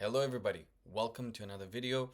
Hello everybody, welcome to another video.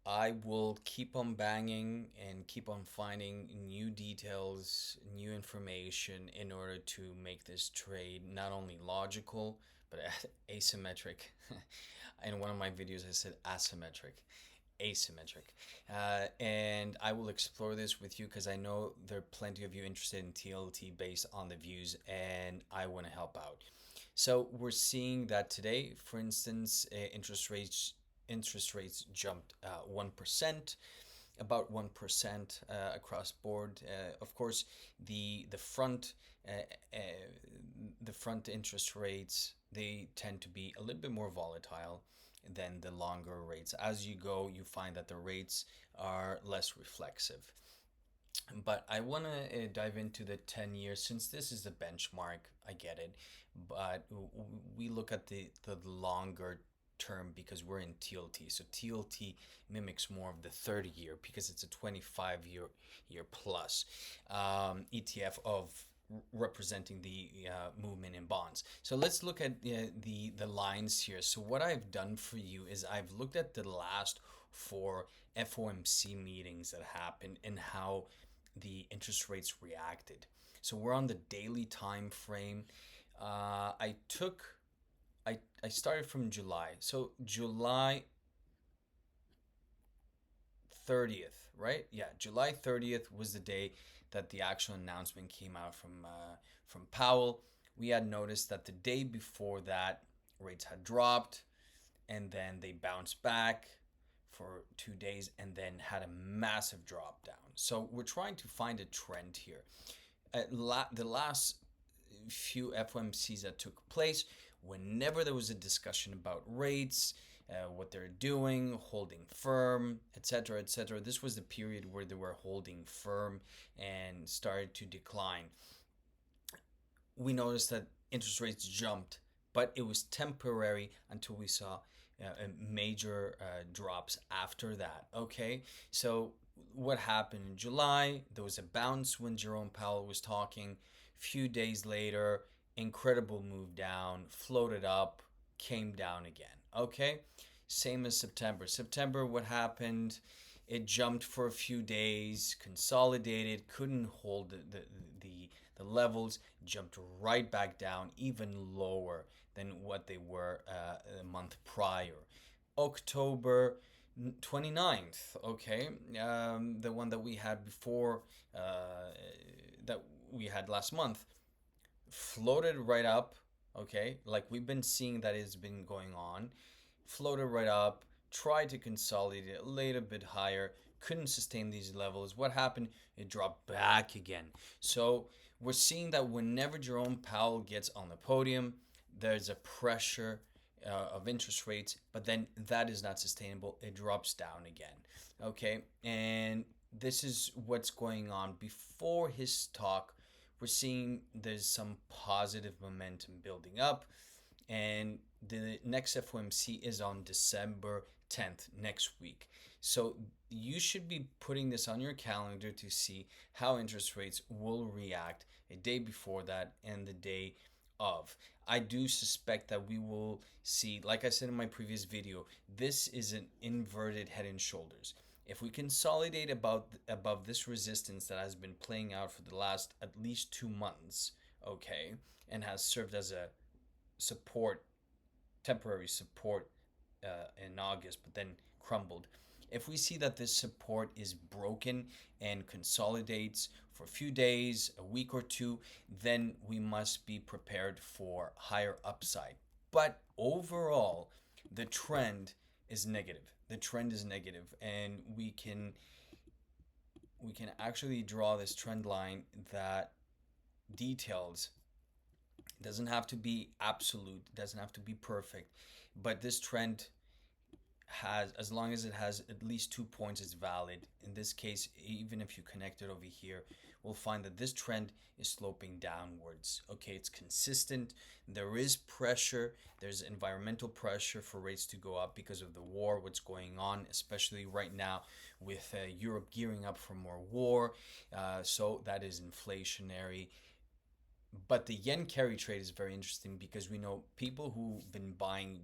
I will keep on banging and keep on finding new details, new information in order to make this trade not only logical but asymmetric. In one of my videos I said asymmetric, asymmetric. And I will explore this with you because I know there are plenty of you interested in TLT based on the views, and I want to help out. So we're seeing that today, for instance, interest rates jumped 1%, about 1% across board. Of course, the front uh, uh, the front interest rates, they tend to be a little bit more volatile than the longer rates. As you go, you find that the rates are less reflexive. But I want to dive into the 10 years since this is a benchmark. I get it. But we look at the longer term because we're in TLT. So TLT mimics more of the 30 year because it's a 25 year plus ETF of representing the movement in bonds. So let's look at the lines here. So what I've done for you is I've looked at the last four FOMC meetings that happened and how the interest rates reacted. So we're on the daily time frame. I took I started from July. So July 30th, right? Yeah, July 30th was the day that the actual announcement came out from Powell. We had noticed that the day before that rates had dropped, and then they bounced back for 2 days and then had a massive drop down. So we're trying to find a trend here. The last few FOMCs that took place, whenever there was a discussion about rates, what they're doing, holding firm, etc., etc., this was the period where they were holding firm and started to decline. We noticed that interest rates jumped, but it was temporary until we saw major drops after that. Okay, so what happened in July? There was a bounce when Jerome Powell was talking. Few days later, incredible move down, floated up, came down again. Okay, same as September. September, what happened? It jumped for a few days, consolidated, couldn't hold the levels, jumped right back down, even lower than what they were a month prior. October 29th, okay, the one that we had before, that we had last month, floated right up, okay, like we've been seeing that it's been going on, floated right up, tried to consolidate a little bit higher, couldn't sustain these levels. What happened? It dropped back again. So we're seeing that whenever Jerome Powell gets on the podium, there's a pressure of interest rates, but then that is not sustainable. It drops down again. Okay, and this is what's going on. Before his talk, we're seeing there's some positive momentum building up, and the next FOMC is on December 10th, next week. So you should be putting this on your calendar to see how interest rates will react a day before that and the day of. I do suspect that we will see, like I said in my previous video, this is an inverted head and shoulders. If we consolidate above this resistance that has been playing out for the last at least 2 months, okay, and has served as a support, temporary support in August, but then crumbled. If we see that this support is broken and consolidates for a few days, a week or two, then we must be prepared for higher upside. But overall, the trend is negative. The trend is negative, and we can actually draw this trend line that details. It doesn't have to be absolute, it doesn't have to be perfect, but this trend has, as long as it has at least 2 points, it's valid. In this case, even if you connect it over here, we'll find that this trend is sloping downwards. Okay, it's consistent. There is pressure. There's environmental pressure for rates to go up because of the war, what's going on, especially right now with Europe gearing up for more war. So that is inflationary. But the yen carry trade is very interesting because we know people who've been buying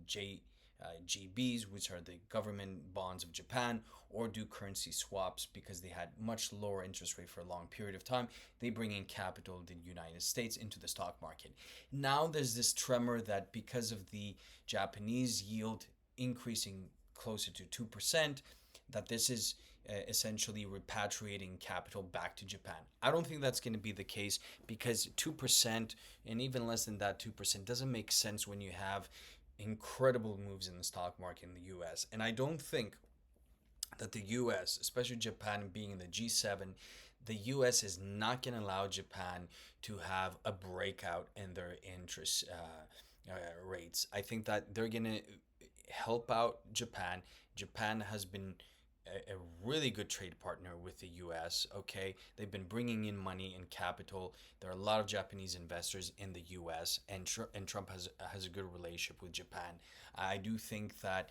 GBs, which are the government bonds of Japan, or do currency swaps because they had much lower interest rate for a long period of time. They bring in capital, the United States, into the stock market. Now there's this tremor that because of the Japanese yield increasing closer to 2%, that this is essentially repatriating capital back to Japan. I don't think that's going to be the case because 2% and even less than that 2% doesn't make sense when you have incredible moves in the stock market in the US. And I don't think that the US, especially Japan being in the G7, the US is not going to allow Japan to have a breakout in their interest rates. I think that they're going to help out Japan. Japan has been a really good trade partner with the US. Okay, they've been bringing in money and capital. There are a lot of Japanese investors in the US, and Trump has a good relationship with Japan. I do think that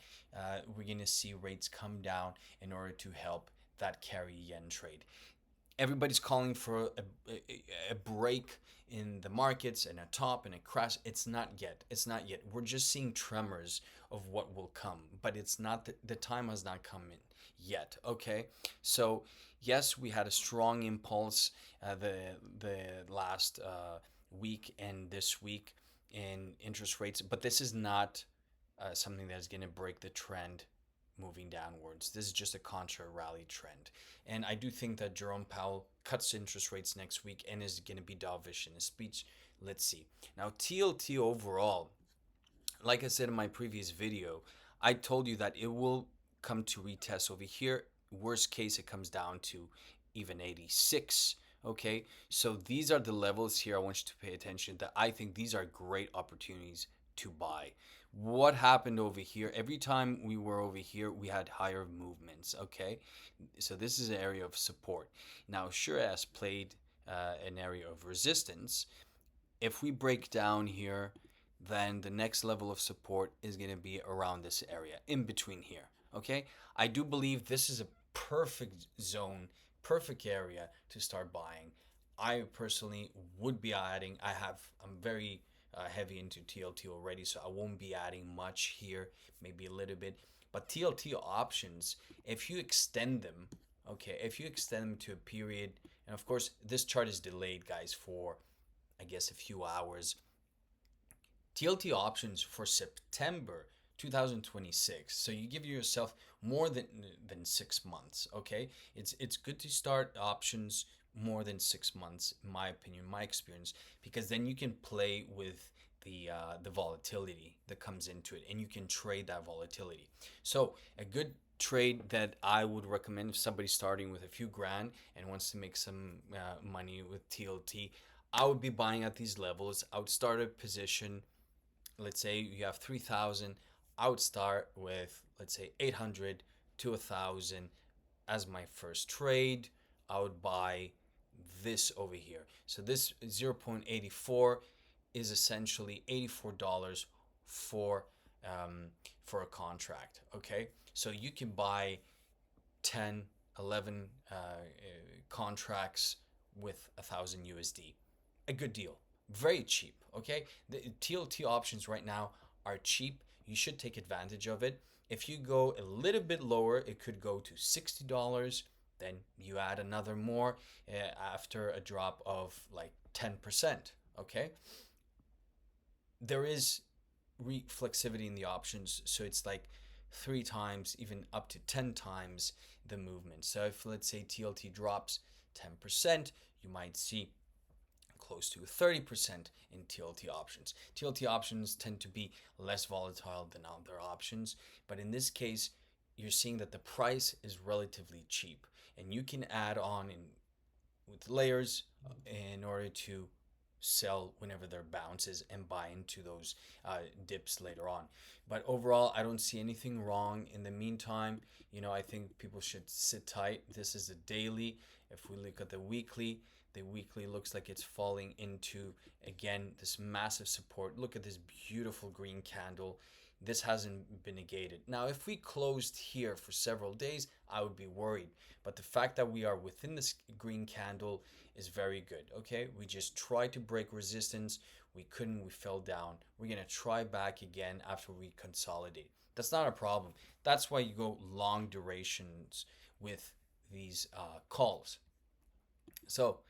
we're going to see rates come down in order to help that carry yen trade. Everybody's calling for a break in the markets and a top and a crash. It's not yet. It's not yet. We're just seeing tremors of what will come, but it's not the time has not come in yet. Okay, so yes, we had a strong impulse the last week and this week in interest rates, but this is not something that is going to break the trend moving downwards. This is just a contra rally trend. And I do think that Jerome Powell cuts interest rates next week and is going to be dovish in his speech. Let's see. Now, TLT overall, like I said in my previous video, I told you that it will come to retest over here. Worst case, it comes down to even 86. Okay, so these are the levels here I want you to pay attention that I think these are great opportunities to buy. What happened over here? Every time we were over here, we had higher movements. Okay, so this is an area of support. Now, sure as played an area of resistance. If we break down here, then the next level of support is going to be around this area, in between here. Okay, I do believe this is a perfect zone, perfect area to start buying. I personally would be adding. I'm very heavy into TLT already, so I won't be adding much here, maybe a little bit. But TLT options, if you extend them, okay, if you extend them to a period, and of course this chart is delayed, guys, for I guess a few hours. TLT options for September 2026. So you give yourself more than 6 months. Okay, it's good to start options more than 6 months, in my opinion, my experience, because then you can play with the volatility that comes into it, and you can trade that volatility. So a good trade that I would recommend if somebody's starting with a few grand and wants to make some money with TLT, I would be buying at these levels. I would start a position. Let's say you have 3,000. I would start with, let's say, 800 to 1,000 as my first trade. I would buy this over here. So this 0.84 is essentially $84 for a contract. Okay, so you can buy 10, 11 contracts with 1,000 USD. A good deal, very cheap. Okay, the TLT options right now are cheap. You should take advantage of it. If you go a little bit lower, it could go to $60. Then you add another more after a drop of like 10%. Okay, there is reflexivity in the options, so it's like 3 times, even up to 10 times the movement. So if, let's say, TLT drops 10%, you might see close to 30% in TLT options. TLT options tend to be less volatile than other options, but in this case, you're seeing that the price is relatively cheap, and you can add on with layers in order to sell whenever there bounces and buy into those dips later on. But overall, I don't see anything wrong. In the meantime, I think people should sit tight. This is a daily. If we look at the weekly looks like it's falling into, again, this massive support. Look at this beautiful green candle. This hasn't been negated. Now, if we closed here for several days, I would be worried. But the fact that we are within this green candle is very good. Okay, we just tried to break resistance. We couldn't. We fell down. We're going to try back again after we consolidate. That's not a problem. That's why you go long durations with these calls. So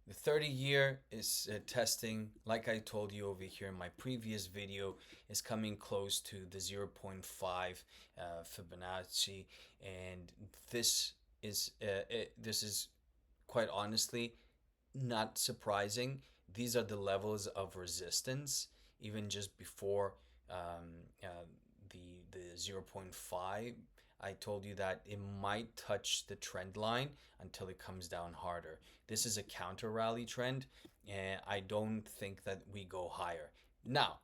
the 30-year is testing, like I told you over here in my previous video, is coming close to the zero 0.5 Fibonacci, and this is quite honestly not surprising. These are the levels of resistance, even just before the zero 0.5. I told you that it might touch the trend line until it comes down harder. This is a counter rally trend, and I don't think that we go higher. Now,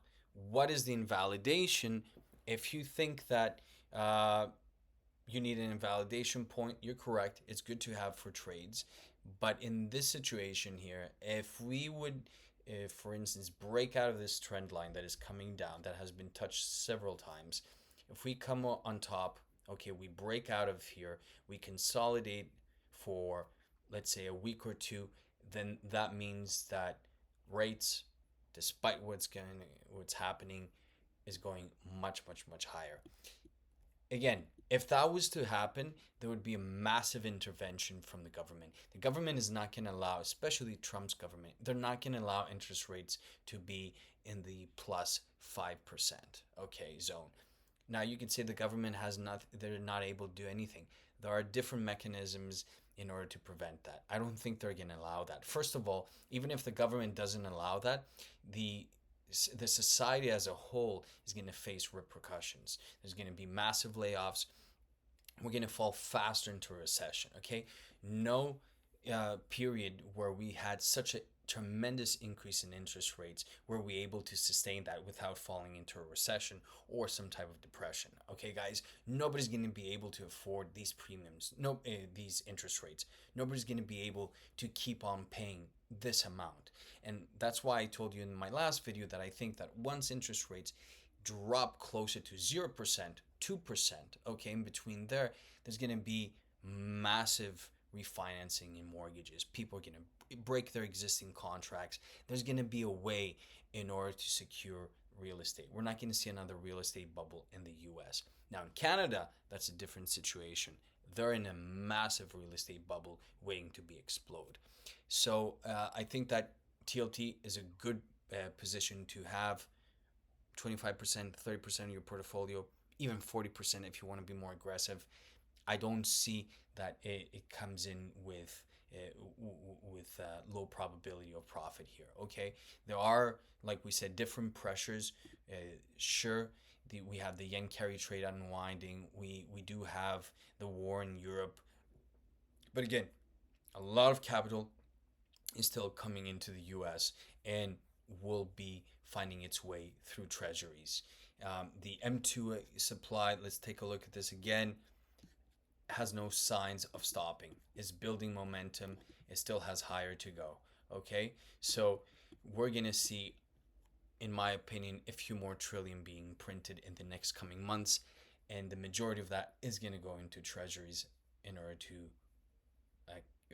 what is the invalidation? If you think that you need an invalidation point, you're correct. It's good to have for trades. But in this situation here, if we would, if for instance, break out of this trend line that is coming down, that has been touched several times, if we come on top, okay, we break out of here, we consolidate for, let's say, a week or two, then that means that rates, despite what's happening, is going much higher. Again, if that was to happen, there would be a massive intervention from the government. The government is not going to allow, especially Trump's government, they're not going to allow interest rates to be in the plus 5%, okay, zone. Now you can say the government has not, they're not able to do anything. There are different mechanisms in order to prevent that. I don't think they're going to allow that. First of all, even if the government doesn't allow that, the society as a whole is going to face repercussions. There's going to be massive layoffs. We're going to fall faster into a recession. Okay, no period where we had such a tremendous increase in interest rates were we able to sustain that without falling into a recession or some type of depression. Okay, guys, nobody's going to be able to afford these premiums, these interest rates. Nobody's going to be able to keep on paying this amount. And that's why I told you in my last video that I think that once interest rates drop closer to 0%, 2%, okay, in between there's going to be massive refinancing in mortgages. People are going to break their existing contracts. There's going to be a way in order to secure real estate. We're not going to see another real estate bubble in the US. Now in Canada, that's a different situation. They're in a massive real estate bubble waiting to be explode. So I think that TLT is a good position to have 25%, 30% of your portfolio, even 40% if you want to be more aggressive. I don't see that it comes in with low probability of profit here. Okay, there are, like we said, different pressures. Sure, we have the yen carry trade unwinding. We do have the war in Europe, but again, a lot of capital is still coming into the U.S. and will be finding its way through treasuries. The M2 supply, let's take a look at this again, has no signs of stopping. It's building momentum. It still has higher to go. Okay, so we're gonna see, in my opinion, a few more trillion being printed in the next coming months, and the majority of that is gonna go into treasuries in order to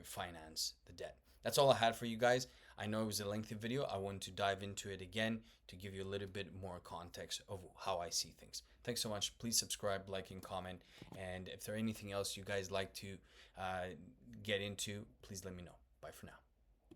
finance the debt. That's all I had for you guys. I know it was a lengthy video. I want to dive into it again to give you a little bit more context of how I see things. Thanks so much. Please subscribe, like, and comment. And if there's anything else you guys like to get into, please let me know. Bye for now.